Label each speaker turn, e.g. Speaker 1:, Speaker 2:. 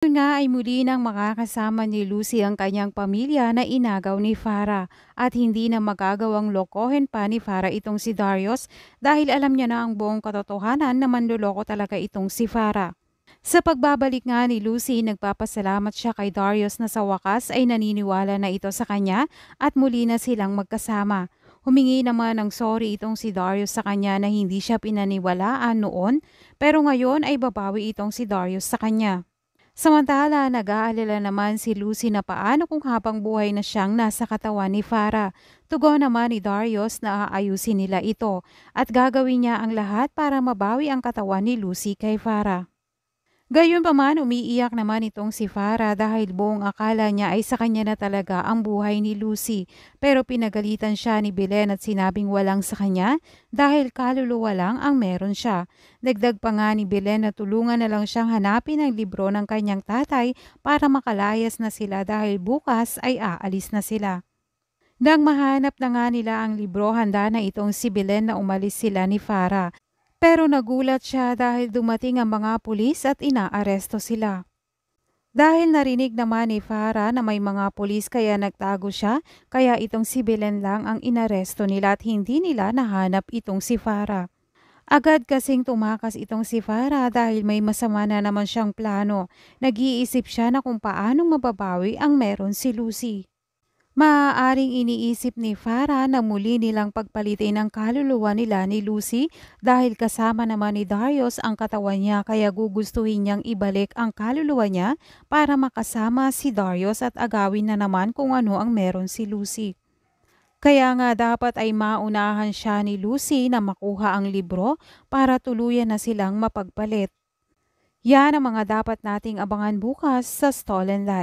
Speaker 1: Yun nga ay muli nang makakasama ni Lucy ang kanyang pamilya na inagaw ni Farah at hindi na magagawang lokohin pa ni Farah itong si Darius dahil alam niya na ang buong katotohanan na manloloko talaga itong si Farah. Sa pagbabalik nga ni Lucy, nagpapasalamat siya kay Darius na sa wakas ay naniniwala na ito sa kanya at muli na silang magkasama. Humingi naman ng sorry itong si Darius sa kanya na hindi siya pinaniwalaan noon pero ngayon ay babawi itong si Darius sa kanya. Samantala, nag-aalala naman si Lucy na paano kung habang buhay na siyang nasa katawan ni Farah. Tugon naman ni Darius na aayusin nila ito at gagawin niya ang lahat para mabawi ang katawan ni Lucy kay Farah. Gayunpaman, umiiyak naman itong si Farah dahil buong akala niya ay sa kanya na talaga ang buhay ni Lucy. Pero pinagalitan siya ni Belen at sinabing walang sa kanya dahil kaluluwa lang ang meron siya. Dagdag pa nga ni Belen na tulungan na lang siyang hanapin ang libro ng kanyang tatay para makalayas na sila dahil bukas ay aalis na sila. Nang mahanap na nga nila ang libro, handa na itong si Belen na umalis sila ni Farah. Pero nagulat siya dahil dumating ang mga pulis at inaaresto sila. Dahil narinig naman ni Farah na may mga pulis kaya nagtago siya, kaya itong si Belen lang ang inaresto nila at hindi nila nahanap itong si Farah. Agad kasing tumakas itong si Farah dahil may masama na naman siyang plano. Nag-iisip siya na kung paanong mababawi ang meron si Lucy. Maaaring iniisip ni Farah na muli nilang pagpalitin ang kaluluwa nila ni Lucy dahil kasama naman ni Darius ang katawan niya kaya gugustuhin niyang ibalik ang kaluluwa niya para makasama si Darius at agawin na naman kung ano ang meron si Lucy. Kaya nga dapat ay maunahan siya ni Lucy na makuha ang libro para tuluyan na silang mapagpalit. Yan ang mga dapat nating abangan bukas sa Stolen Life.